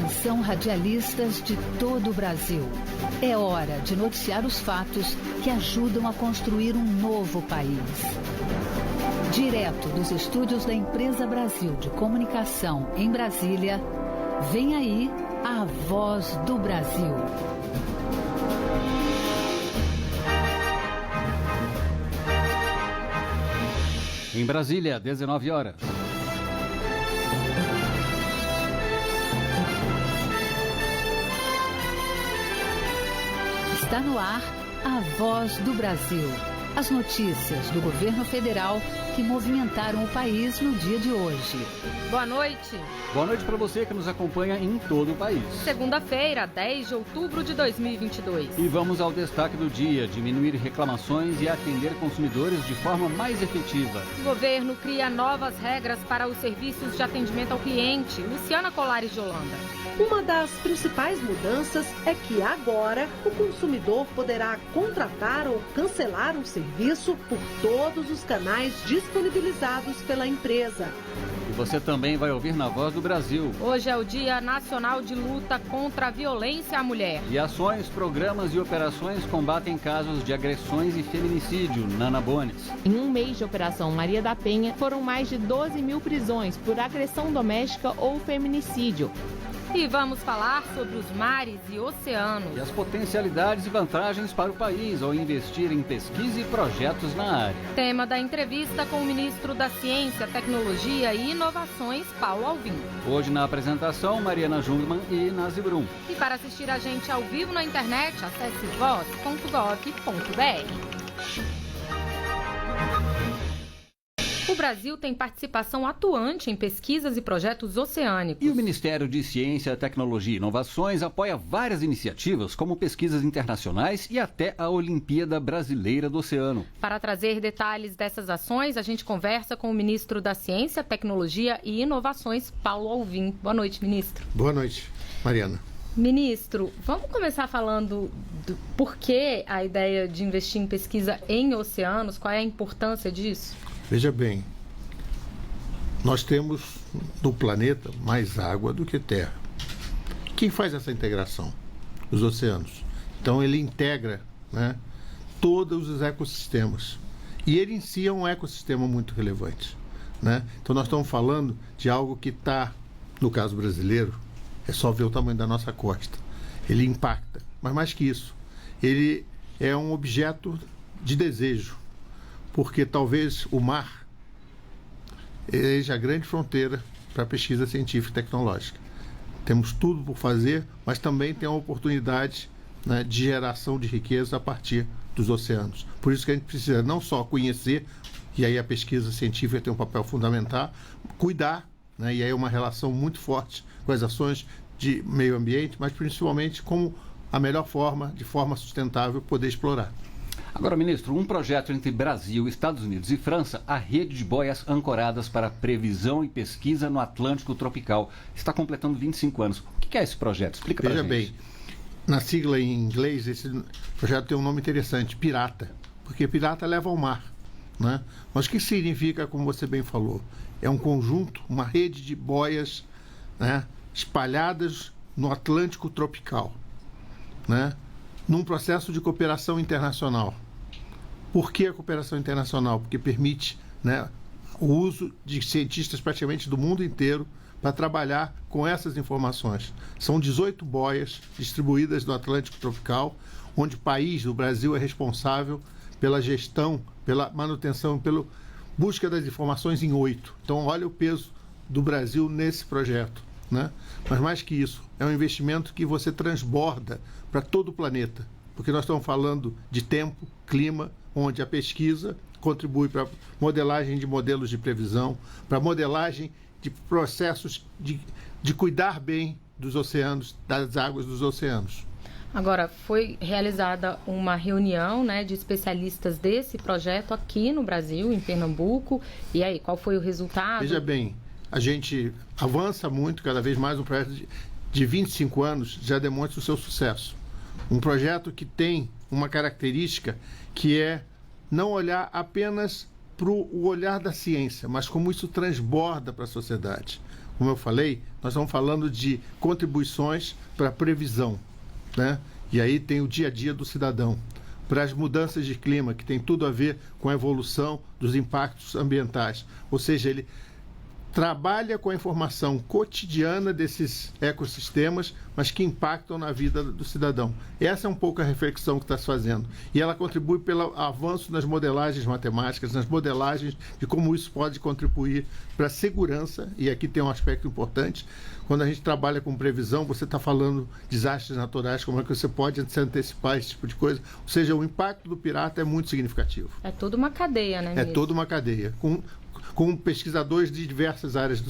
Atenção, radialistas de todo o Brasil. É hora de noticiar os fatos que ajudam a construir um novo país. Direto dos estúdios da Empresa Brasil de Comunicação em Brasília, vem aí a Voz do Brasil. Em Brasília, 19 horas. Está no ar a Voz do Brasil. As notícias do governo federal que movimentaram o país no dia de hoje. Boa noite. Boa noite para você que nos acompanha em todo o país. Segunda-feira, 10 de outubro de 2022. E vamos ao destaque do dia: diminuir reclamações e atender consumidores de forma mais efetiva. O governo cria novas regras para os serviços de atendimento ao cliente. Luciana Colares de Holanda. Uma das principais mudanças é que agora o consumidor poderá contratar ou cancelar um serviço por todos os canais disponibilizados pela empresa. E você também vai ouvir na Voz do Brasil. Hoje é o Dia Nacional de Luta contra a Violência à Mulher. E ações, programas e operações combatem casos de agressões e feminicídio. Nana Bones. Em um mês de Operação Maria da Penha, foram mais de 12 mil prisões por agressão doméstica ou feminicídio. E vamos falar sobre os mares e oceanos. E as potencialidades e vantagens para o país ao investir em pesquisa e projetos na área. Tema da entrevista com o ministro da Ciência, Tecnologia e Inovações, Paulo Alvim. Hoje na apresentação, Mariana Jungmann e Nazi Brum. E para assistir a gente ao vivo na internet, acesse voz.gov.br. O Brasil tem participação atuante em pesquisas e projetos oceânicos. E o Ministério de Ciência, Tecnologia e Inovações apoia várias iniciativas, como pesquisas internacionais e até a Olimpíada Brasileira do Oceano. Para trazer detalhes dessas ações, a gente conversa com o ministro da Ciência, Tecnologia e Inovações, Paulo Alvim. Boa noite, ministro. Boa noite, Mariana. Ministro, vamos começar falando do porquê a ideia de investir em pesquisa em oceanos, qual é a importância disso? Veja bem, nós temos no planeta mais água do que terra. Quem faz essa integração? Os oceanos. Então ele integra, né, todos os ecossistemas. E ele em si é um ecossistema muito relevante, né? Então nós estamos falando de algo que está, no caso brasileiro, é só ver o tamanho da nossa costa. Ele impacta. Mas mais que isso, ele é um objeto de desejo. Porque talvez o mar seja a grande fronteira para a pesquisa científica e tecnológica. Temos tudo por fazer, mas também tem a oportunidade, né, de geração de riqueza a partir dos oceanos. Por isso que a gente precisa não só conhecer, e aí a pesquisa científica tem um papel fundamental, cuidar, né, e aí é uma relação muito forte com as ações de meio ambiente, mas principalmente como a melhor forma, de forma sustentável, poder explorar. Agora, ministro, um projeto entre Brasil, Estados Unidos e França, a rede de boias ancoradas para previsão e pesquisa no Atlântico Tropical, está completando 25 anos. O que é esse projeto? Explica para a gente. Veja bem, na sigla em inglês, esse projeto tem um nome interessante, Pirata, porque pirata leva ao mar, né? Mas o que significa, como você bem falou? É um conjunto, uma rede de boias, né, espalhadas no Atlântico Tropical, né, num processo de cooperação internacional. Por que a cooperação internacional? Porque permite, né, o uso de cientistas praticamente do mundo inteiro para trabalhar com essas informações. São 18 boias distribuídas no Atlântico Tropical, onde o país, o Brasil, é responsável pela gestão, pela manutenção, pela busca das informações em 8. Então, olha o peso do Brasil nesse projeto, né? Mas mais que isso, é um investimento que você transborda para todo o planeta, porque nós estamos falando de tempo, clima, onde a pesquisa contribui para modelagem de modelos de previsão, para modelagem de processos de cuidar bem dos oceanos, das águas dos oceanos. Agora, foi realizada uma reunião, né, de especialistas desse projeto aqui no Brasil, em Pernambuco. E aí, qual foi o resultado? Veja bem, a gente avança muito, cada vez mais. Um projeto de 25 anos já demonstra o seu sucesso. Um projeto que tem uma característica que é não olhar apenas para o olhar da ciência, mas como isso transborda para a sociedade. como eu falei, nós estamos falando de contribuições para a previsão, né? E aí tem o dia a dia do cidadão, para as mudanças de clima, que tem tudo a ver com a evolução dos impactos ambientais. Ou seja, ele trabalha com a informação cotidiana desses ecossistemas, mas que impactam na vida do cidadão. Essa é um pouco a reflexão que está se fazendo. E ela contribui pelo avanço nas modelagens matemáticas, nas modelagens de como isso pode contribuir para a segurança, e aqui tem um aspecto importante. Quando a gente trabalha com previsão, você está falando de desastres naturais, como é que você pode se antecipar esse tipo de coisa. Ou seja, o impacto do pirata é muito significativo. É toda uma cadeia, né, ministro? É toda uma cadeia, com pesquisadores de diversas áreas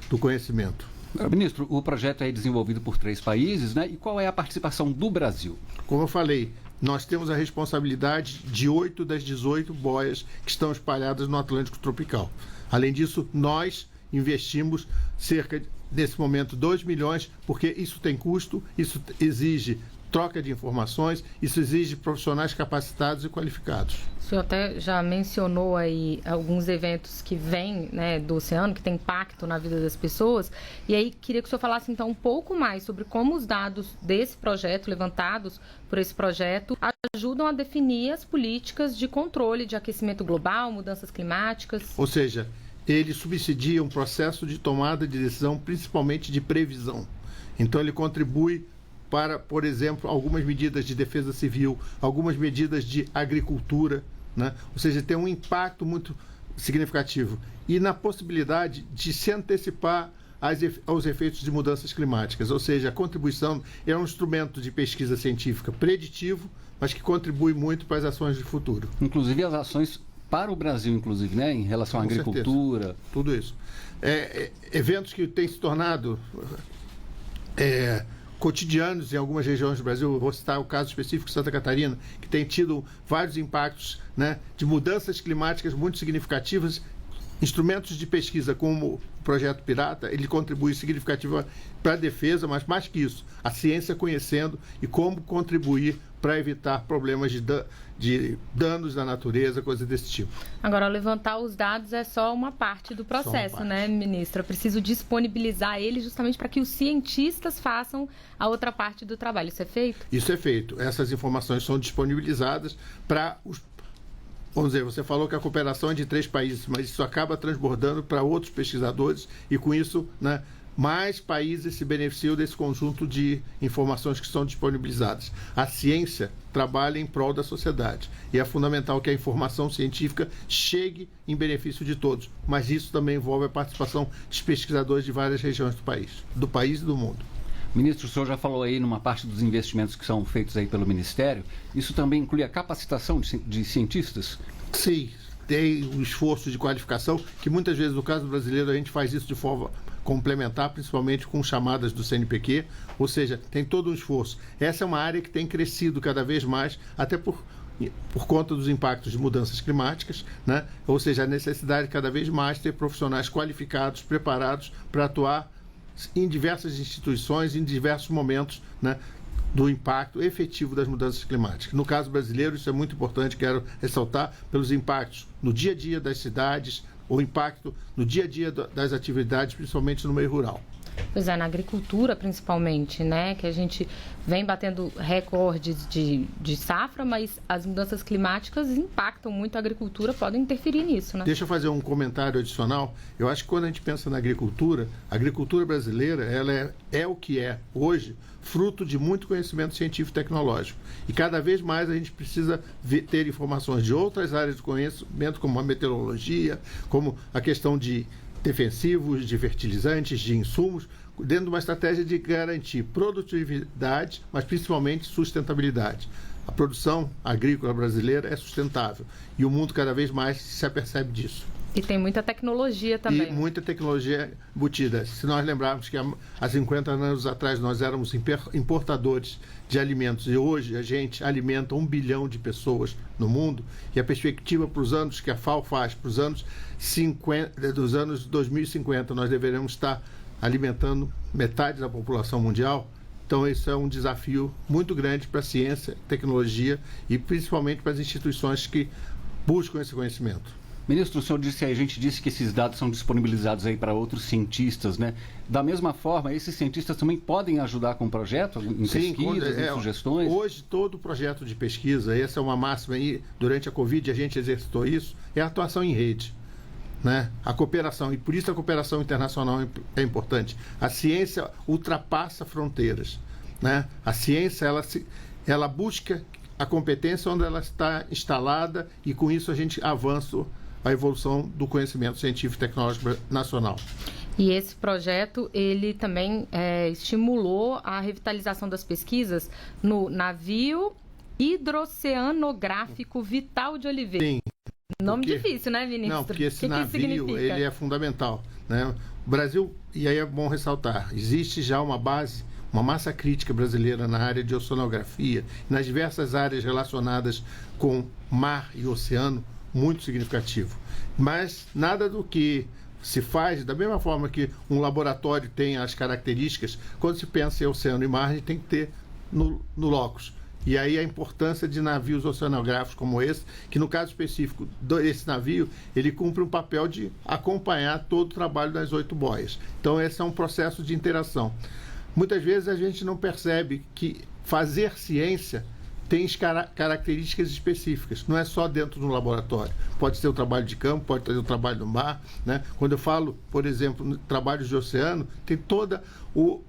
do conhecimento. Ministro, o projeto é desenvolvido por 3 países, né? E qual é a participação do Brasil? Como eu falei, nós temos a responsabilidade de 8 das 18 boias que estão espalhadas no Atlântico Tropical. Além disso, nós investimos cerca, nesse momento, 2 milhões, porque isso tem custo, isso exige troca de informações, isso exige profissionais capacitados e qualificados. O senhor até já mencionou aí alguns eventos que vêm, né, do oceano, que tem impacto na vida das pessoas, e aí queria que o senhor falasse então um pouco mais sobre como os dados desse projeto, levantados por esse projeto, ajudam a definir as políticas de controle de aquecimento global, mudanças climáticas. Ou seja, ele subsidia um processo de tomada de decisão, principalmente de previsão. Então ele contribui para, por exemplo, algumas medidas de defesa civil, algumas medidas de agricultura, né? Ou seja, tem um impacto muito significativo. E na possibilidade de se antecipar aos efeitos de mudanças climáticas. Ou seja, a contribuição é um instrumento de pesquisa científica preditivo, mas que contribui muito para as ações de futuro. Inclusive as ações para o Brasil, inclusive, né? Em relação à agricultura. Certeza. Tudo isso. Eventos que têm se tornado cotidianos em algumas regiões do Brasil. Eu vou citar o caso específico de Santa Catarina, que tem tido vários impactos, né, de mudanças climáticas muito significativas. Instrumentos de pesquisa como o Projeto Pirata, ele contribui significativamente para a defesa, mas mais que isso, a ciência conhecendo e como contribuir para evitar problemas de danos da natureza, coisas desse tipo. Agora, levantar os dados é só uma parte do processo, né, ministra? Preciso disponibilizar eles justamente para que os cientistas façam a outra parte do trabalho. Isso é feito? Isso é feito. Essas informações são disponibilizadas para os... Vamos dizer, você falou que a cooperação é de 3 países, mas isso acaba transbordando para outros pesquisadores e, com isso, né, mais países se beneficiam desse conjunto de informações que são disponibilizadas. A ciência trabalha em prol da sociedade e é fundamental que a informação científica chegue em benefício de todos, mas isso também envolve a participação de pesquisadores de várias regiões do país e do mundo. Ministro, o senhor já falou aí numa parte dos investimentos que são feitos aí pelo Ministério. Isso também inclui a capacitação de cientistas? Sim, tem um esforço de qualificação, que muitas vezes, no caso brasileiro, a gente faz isso de forma complementar, principalmente com chamadas do CNPq, ou seja, tem todo um esforço. Essa é uma área que tem crescido cada vez mais, até por conta dos impactos de mudanças climáticas, né? Ou seja, a necessidade de cada vez mais ter profissionais qualificados, preparados para atuar em diversas instituições, em diversos momentos, né, do impacto efetivo das mudanças climáticas. No caso brasileiro, isso é muito importante, quero ressaltar, pelos impactos no dia a dia das cidades, o impacto no dia a dia das atividades, principalmente no meio rural. Pois é, na agricultura principalmente, né, que a gente vem batendo recordes de safra, mas as mudanças climáticas impactam muito a agricultura, podem interferir nisso, né? Deixa eu fazer um comentário adicional. Eu acho que quando a gente pensa na agricultura, a agricultura brasileira, ela é o que é hoje, fruto de muito conhecimento científico e tecnológico. E cada vez mais a gente precisa ter informações de outras áreas de conhecimento, como a meteorologia, como a questão de defensivos, de fertilizantes, de insumos, dentro de uma estratégia de garantir produtividade, mas principalmente sustentabilidade. A produção agrícola brasileira é sustentável e o mundo cada vez mais se apercebe disso. E tem muita tecnologia também. E muita tecnologia embutida. Se nós lembrarmos que há 50 anos atrás nós éramos importadores de alimentos e hoje a gente alimenta 1 bilhão de pessoas no mundo, e a perspectiva para os anos que a FAO faz, para os anos 50, dos anos 2050, nós deveremos estar alimentando metade da população mundial. Então, isso é um desafio muito grande para a ciência, tecnologia e principalmente para as instituições que buscam esse conhecimento. Ministro, o senhor disse aí, a gente disse que esses dados são disponibilizados aí para outros cientistas, né? Da mesma forma, esses cientistas também podem ajudar com o projeto, em pesquisas, em sugestões? Hoje, todo projeto de pesquisa, essa é uma máxima aí, durante a Covid a gente exercitou isso, é a atuação em rede. Né? A cooperação, e por isso a cooperação internacional é importante. A ciência ultrapassa fronteiras. Né? A ciência, ela busca a competência onde ela está instalada e com isso a gente avança a evolução do conhecimento científico e tecnológico nacional. E esse projeto, ele também estimulou a revitalização das pesquisas no navio hidroceanográfico Vital de Oliveira. Sim. Nome difícil, né, ministro? Não, porque esse navio, ele é fundamental. Né? O Brasil, e aí é bom ressaltar, existe já uma base, uma massa crítica brasileira na área de oceanografia, nas diversas áreas relacionadas com mar e oceano, muito significativo. Mas nada do que se faz, da mesma forma que um laboratório tem as características, quando se pensa em oceano e mar, a gente tem que ter no locus. E aí a importância de navios oceanográficos como esse, que no caso específico desse navio, ele cumpre um papel de acompanhar todo o trabalho das 8 boias. Então esse é um processo de interação. Muitas vezes a gente não percebe que fazer ciência tem características específicas, não é só dentro do laboratório. Pode ser o trabalho de campo, pode ser o trabalho no mar. Né? Quando eu falo, por exemplo, no trabalho de oceano, tem todo o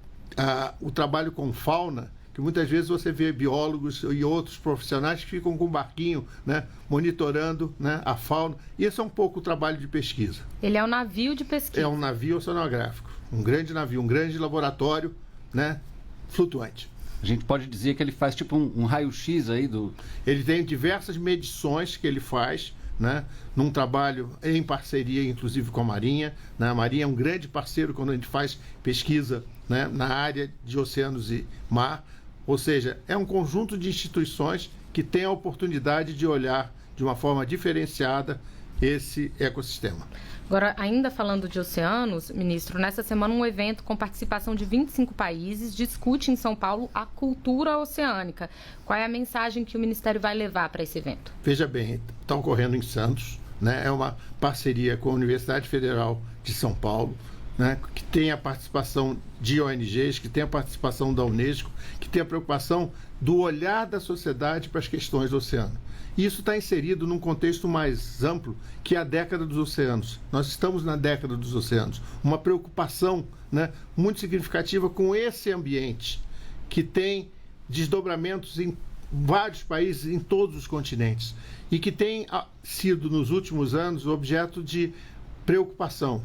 trabalho com fauna, que muitas vezes você vê biólogos e outros profissionais que ficam com um barquinho, né, monitorando, né, a fauna. E esse é um pouco o trabalho de pesquisa. Ele é um navio de pesquisa. É um navio oceanográfico, um grande navio, um grande laboratório, né, flutuante. A gente pode dizer que ele faz tipo um raio-x aí do... Ele tem diversas medições que ele faz, né, num trabalho em parceria, inclusive, com a Marinha. Né? A Marinha é um grande parceiro quando a gente faz pesquisa, né, na área de oceanos e mar. Ou seja, é um conjunto de instituições que tem a oportunidade de olhar de uma forma diferenciada esse ecossistema. Agora, ainda falando de oceanos, ministro, nessa semana um evento com participação de 25 países discute em São Paulo a cultura oceânica. Qual é a mensagem que o Ministério vai levar para esse evento? Veja bem, está ocorrendo em Santos, né? É uma parceria com a Universidade Federal de São Paulo, né, que tem a participação de ONGs, que tem a participação da Unesco, que tem a preocupação do olhar da sociedade para as questões do oceano. E isso está inserido num contexto mais amplo, que é a década dos oceanos. Nós estamos na década dos oceanos. Uma preocupação, né, muito significativa com esse ambiente, que tem desdobramentos em vários países, em todos os continentes, e que tem sido, nos últimos anos, objeto de preocupação.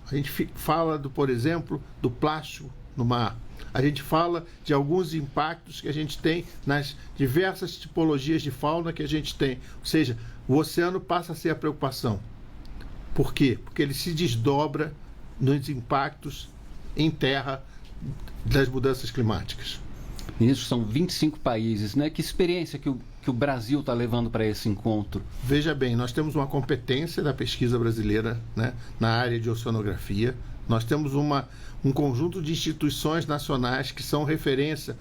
A gente fala, por exemplo, do plástico no mar. A gente fala de alguns impactos que a gente tem nas diversas tipologias de fauna que a gente tem. Ou seja, o oceano passa a ser a preocupação. Por quê? Porque ele se desdobra nos impactos em terra das mudanças climáticas. Ministro, são 25 países, né? Que experiência que o Brasil está levando para esse encontro? Veja bem, nós temos uma competência da pesquisa brasileira, né, na área de oceanografia. Nós temos um conjunto de instituições nacionais que são referência,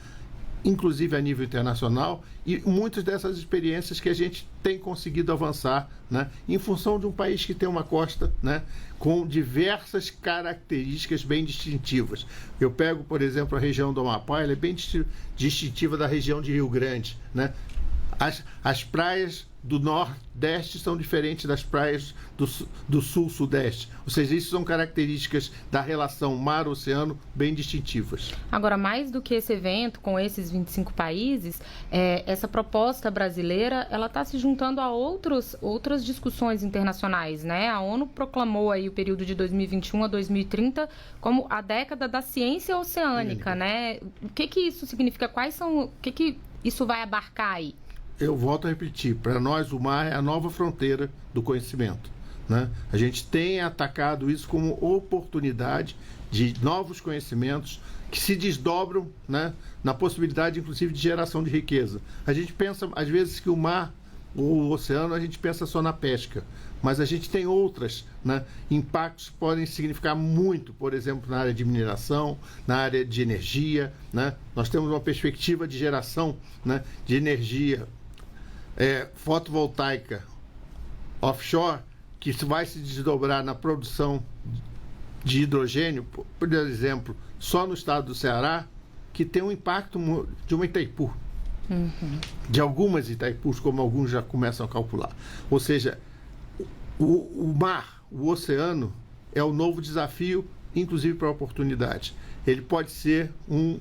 inclusive a nível internacional, e muitas dessas experiências que a gente tem conseguido avançar, né, em função de um país que tem uma costa, né, com diversas características bem distintivas. Eu pego, por exemplo, a região do Amapá, ela é bem distintiva da região de Rio Grande, né? As praias do Nordeste são diferentes das praias do Sul-Sudeste. Ou seja, isso são características da relação mar-oceano bem distintivas. Agora, mais do que esse evento com esses 25 países, essa proposta brasileira, ela está se juntando a outras discussões internacionais, né? A ONU proclamou aí o período de 2021 a 2030 como a década da ciência oceânica, né? O que isso significa? O que isso vai abarcar aí? Eu volto a repetir, para nós o mar é a nova fronteira do conhecimento. Né? A gente tem atacado isso como oportunidade de novos conhecimentos que se desdobram, né, na possibilidade, inclusive, de geração de riqueza. A gente pensa, às vezes, que o mar, o oceano, a gente pensa só na pesca, mas a gente tem outros, né, impactos que podem significar muito, por exemplo, na área de mineração, na área de energia. Né? Nós temos uma perspectiva de geração, né, de energia fotovoltaica offshore, que vai se desdobrar na produção de hidrogênio, por exemplo, só no estado do Ceará, que tem um impacto de uma Itaipu. De algumas Itaipus, como alguns já começam a calcular. Ou seja, o mar, o oceano, é o novo desafio, inclusive para a oportunidade. Ele pode ser um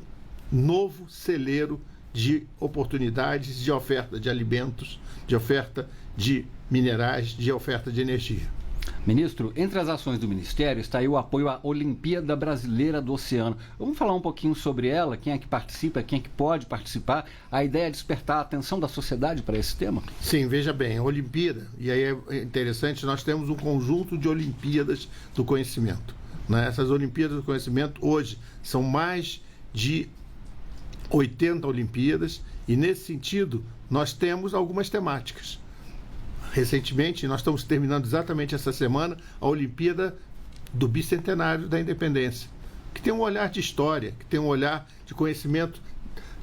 novo celeiro de oportunidades, de oferta de alimentos, de oferta de minerais, de oferta de energia. Ministro, entre as ações do Ministério está aí o apoio à Olimpíada Brasileira do Oceano. Vamos falar um pouquinho sobre ela, quem é que participa, quem é que pode participar. A ideia é despertar a atenção da sociedade para esse tema? Sim, veja bem, a Olimpíada, e aí é interessante, nós temos um conjunto de Olimpíadas do Conhecimento. Né? Essas Olimpíadas do Conhecimento hoje são mais de 80 Olimpíadas e, nesse sentido, nós temos algumas temáticas. Recentemente, nós estamos terminando exatamente essa semana a Olimpíada do Bicentenário da Independência, que tem um olhar de história, que tem um olhar de conhecimento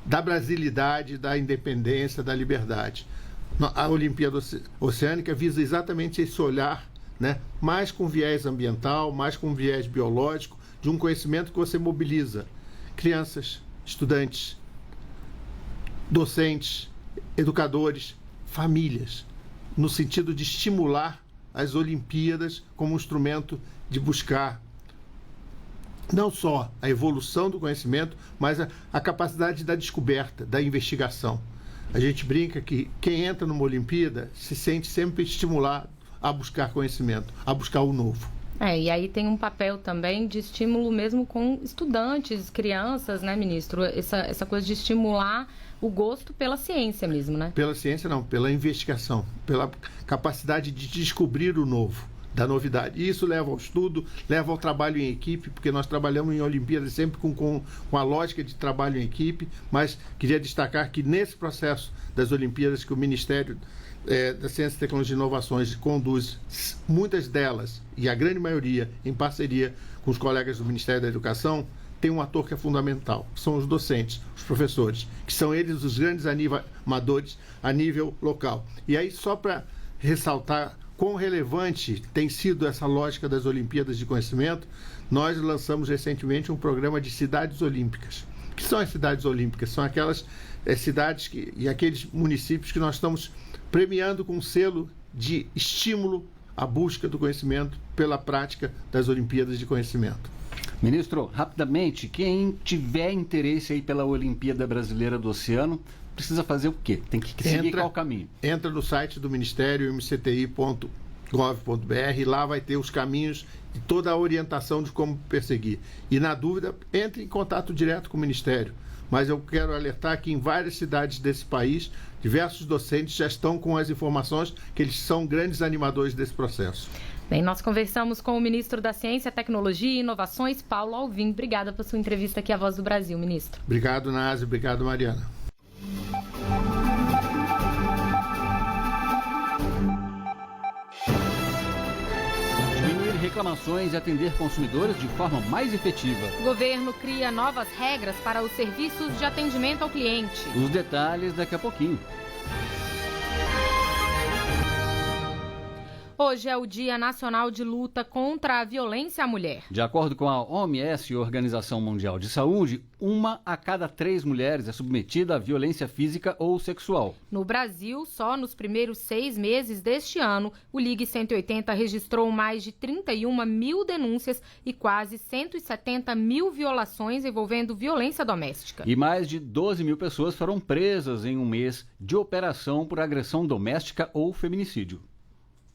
da brasilidade, da independência, da liberdade. A Olimpíada Oceânica visa exatamente esse olhar, né, mais com viés ambiental, mais com viés biológico, de um conhecimento que você mobiliza crianças, estudantes, docentes, educadores, famílias, no sentido de estimular as Olimpíadas como um instrumento de buscar não só a evolução do conhecimento, mas a capacidade da descoberta, da investigação. A gente brinca que quem entra numa Olimpíada se sente sempre estimulado a buscar conhecimento, a buscar o novo. E aí tem um papel também de estímulo mesmo com estudantes, crianças, né, ministro? Essa coisa de estimular o gosto pela ciência mesmo, né? Pela ciência não, pela investigação, pela capacidade de descobrir o novo, da novidade. E isso leva ao estudo, leva ao trabalho em equipe, porque nós trabalhamos em Olimpíadas sempre com a lógica de trabalho em equipe, mas queria destacar que nesse processo das Olimpíadas que o Ministério da Ciência, Tecnologia e Inovações conduz, muitas delas, e a grande maioria, em parceria com os colegas do Ministério da Educação, tem um ator que é fundamental, que são os docentes, os professores, que são eles os grandes animadores a nível local. E aí, só para ressaltar quão relevante tem sido essa lógica das Olimpíadas de Conhecimento, nós lançamos recentemente um programa de cidades olímpicas. O que são as cidades olímpicas? São aquelas cidades e aqueles municípios que nós estamos premiando com um selo de estímulo à busca do conhecimento pela prática das Olimpíadas de Conhecimento. Ministro, rapidamente, quem tiver interesse aí pela Olimpíada Brasileira do Oceano, precisa fazer o quê? Tem que seguir qual caminho? Entra no site do Ministério, mcti.gov.br, lá vai ter os caminhos e toda a orientação de como perseguir. E, na dúvida, entre em contato direto com o Ministério. Mas eu quero alertar que em várias cidades desse país, diversos docentes já estão com as informações que eles são grandes animadores desse processo. Bem, nós conversamos com o ministro da Ciência, Tecnologia e Inovações, Paulo Alvim. Obrigada por sua entrevista aqui à Voz do Brasil, ministro. Obrigado, Nazi. Obrigado, Mariana. Diminuir reclamações e atender consumidores de forma mais efetiva. O governo cria novas regras para os serviços de atendimento ao cliente. Os detalhes daqui a pouquinho. Hoje é o Dia Nacional de Luta contra a Violência à Mulher. De acordo com a OMS, Organização Mundial de Saúde, 1 a cada 3 mulheres é submetida à violência física ou sexual. No Brasil, só nos primeiros 6 meses deste ano, o Ligue 180 registrou mais de 31 mil denúncias e quase 170 mil violações envolvendo violência doméstica. E mais de 12 mil pessoas foram presas em um mês de operação por agressão doméstica ou feminicídio.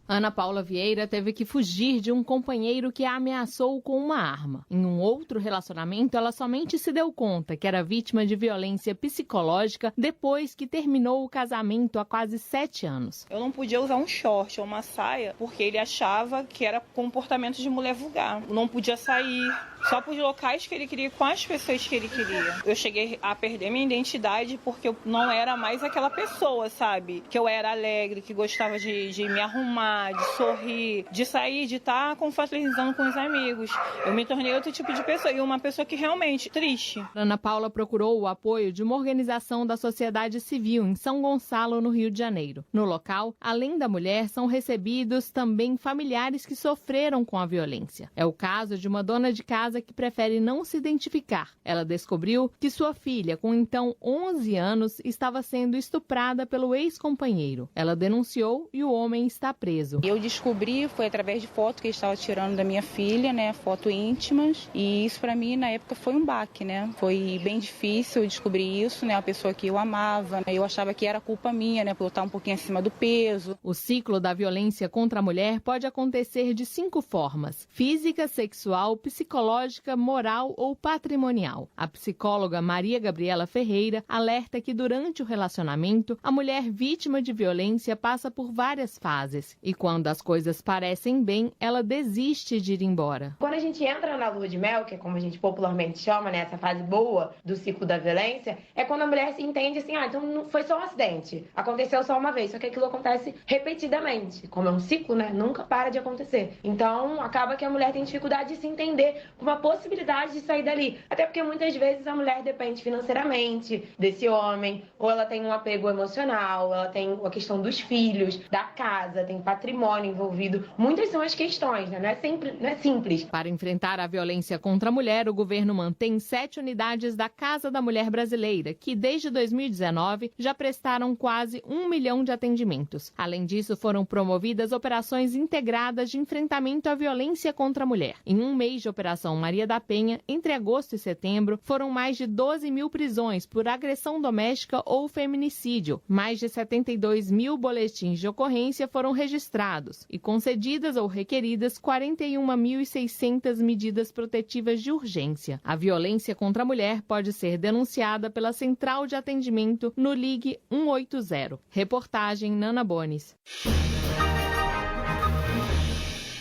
Ana Paula Vieira teve que fugir de um companheiro que a ameaçou com uma arma. Em um outro relacionamento, ela somente se deu conta que era vítima de violência psicológica depois que terminou o casamento há quase 7 anos. Eu não podia usar um short ou uma saia porque ele achava que era comportamento de mulher vulgar. Não podia sair só para os locais que ele queria, com as pessoas que ele queria. Eu cheguei a perder minha identidade porque eu não era mais aquela pessoa, sabe? Que eu era alegre, que gostava de me arrumar, brincar, de sorrir, de sair, de estar confraternizando com os amigos. Eu me tornei outro tipo de pessoa e uma pessoa que realmente triste. Ana Paula procurou o apoio de uma organização da sociedade civil em São Gonçalo, no Rio de Janeiro. No local, além da mulher, são recebidos também familiares que sofreram com a violência. É o caso de uma dona de casa que prefere não se identificar. Ela descobriu que sua filha, com então 11 anos, estava sendo estuprada pelo ex-companheiro. Ela denunciou e o homem está preso. Eu descobri, foi através de foto que ele estava tirando da minha filha, né, foto íntimas, e isso para mim na época foi um baque, né? Foi bem difícil descobrir isso, né? A pessoa que eu amava, eu achava que era culpa minha, né, por eu estar um pouquinho acima do peso. O ciclo da violência contra a mulher pode acontecer de 5 formas: física, sexual, psicológica, moral ou patrimonial. A psicóloga Maria Gabriela Ferreira alerta que durante o relacionamento, a mulher vítima de violência passa por várias fases e quando as coisas parecem bem, ela desiste de ir embora. Quando a gente entra na lua de mel, que é como a gente popularmente chama, né, essa fase boa do ciclo da violência, é quando a mulher se entende assim, então não foi só um acidente, aconteceu só uma vez, só que aquilo acontece repetidamente. Como é um ciclo, né, nunca para de acontecer. Então, acaba que a mulher tem dificuldade de se entender com uma possibilidade de sair dali. Até porque muitas vezes a mulher depende financeiramente desse homem, ou ela tem um apego emocional, ela tem a questão dos filhos, da casa, tem patrimônio envolvido. Muitas são as questões, né? Não é simples. Para enfrentar a violência contra a mulher, o governo mantém 7 unidades da Casa da Mulher Brasileira, que desde 2019 já prestaram quase 1 milhão de atendimentos. Além disso, foram promovidas operações integradas de enfrentamento à violência contra a mulher. Em um mês de Operação Maria da Penha, entre agosto e setembro, foram mais de 12 mil prisões por agressão doméstica ou feminicídio. Mais de 72 mil boletins de ocorrência foram registrados e concedidas ou requeridas 41.600 medidas protetivas de urgência. A violência contra a mulher pode ser denunciada pela Central de Atendimento no Ligue 180. Reportagem Nana Bones.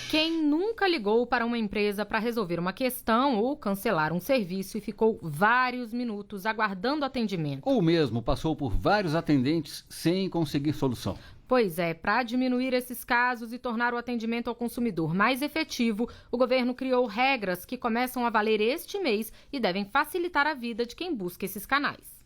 Quem nunca ligou para uma empresa para resolver uma questão ou cancelar um serviço e ficou vários minutos aguardando atendimento? Ou mesmo passou por vários atendentes sem conseguir solução. Pois é, para diminuir esses casos e tornar o atendimento ao consumidor mais efetivo, o governo criou regras que começam a valer este mês e devem facilitar a vida de quem busca esses canais.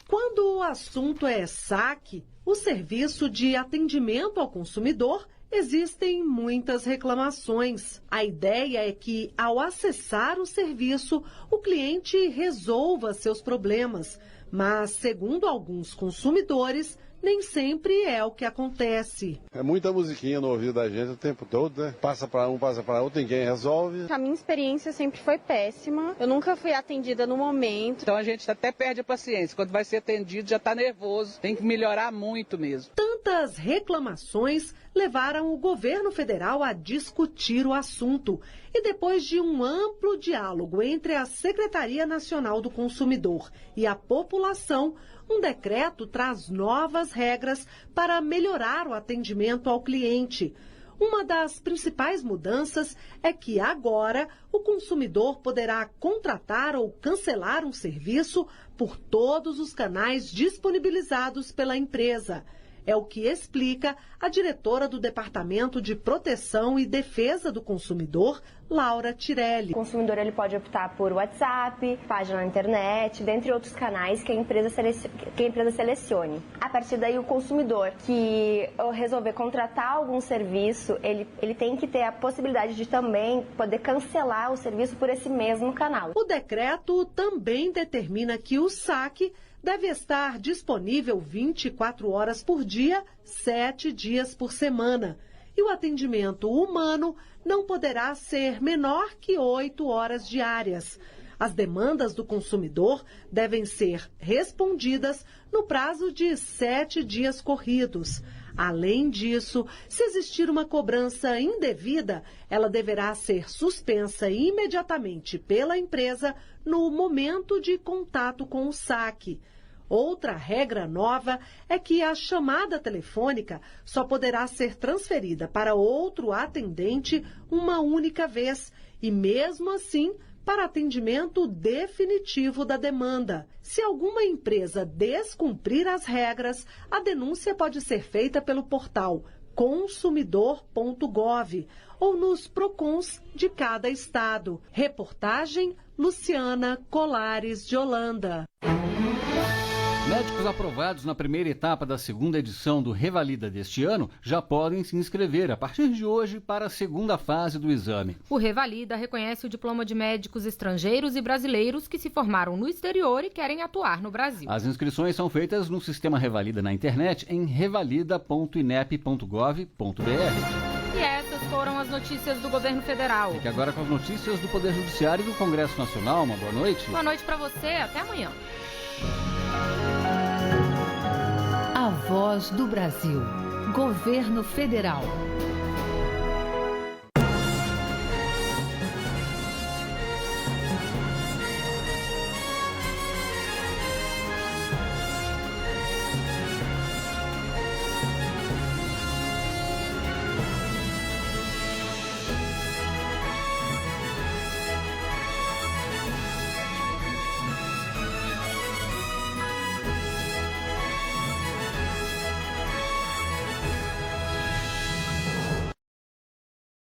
Quando o assunto é saque, o serviço de atendimento ao consumidor, existem muitas reclamações. A ideia é que, ao acessar o serviço, o cliente resolva seus problemas. Mas, segundo alguns consumidores, nem sempre é o que acontece. É muita musiquinha no ouvido da gente o tempo todo, né? Passa para um, passa para outro, ninguém resolve. A minha experiência sempre foi péssima. Eu nunca fui atendida no momento. Então a gente até perde a paciência. Quando vai ser atendido já está nervoso. Tem que melhorar muito mesmo. Tantas reclamações levaram o governo federal a discutir o assunto. E depois de um amplo diálogo entre a Secretaria Nacional do Consumidor e a população, um decreto traz novas regras para melhorar o atendimento ao cliente. Uma das principais mudanças é que agora o consumidor poderá contratar ou cancelar um serviço por todos os canais disponibilizados pela empresa. É o que explica a diretora do Departamento de Proteção e Defesa do Consumidor, Laura Tirelli. O consumidor ele pode optar por WhatsApp, página na internet, dentre outros canais que a empresa selecione. A partir daí, o consumidor que resolver contratar algum serviço, ele tem que ter a possibilidade de também poder cancelar o serviço por esse mesmo canal. O decreto também determina que o saque deve estar disponível 24 horas por dia, 7 dias por semana. E o atendimento humano não poderá ser menor que 8 horas diárias. As demandas do consumidor devem ser respondidas no prazo de 7 dias corridos. Além disso, se existir uma cobrança indevida, ela deverá ser suspensa imediatamente pela empresa no momento de contato com o saque. Outra regra nova é que a chamada telefônica só poderá ser transferida para outro atendente uma única vez e, mesmo assim, para atendimento definitivo da demanda. Se alguma empresa descumprir as regras, a denúncia pode ser feita pelo portal consumidor.gov ou nos PROCONs de cada estado. Reportagem Luciana Colares de Holanda. Médicos aprovados na primeira etapa da segunda edição do Revalida deste ano já podem se inscrever a partir de hoje para a segunda fase do exame. O Revalida reconhece o diploma de médicos estrangeiros e brasileiros que se formaram no exterior e querem atuar no Brasil. As inscrições são feitas no sistema Revalida na internet em revalida.inep.gov.br. E essas foram as notícias do governo federal. Fique agora com as notícias do Poder Judiciário e do Congresso Nacional. Uma boa noite. Boa noite para você. Até amanhã. A Voz do Brasil. Governo Federal.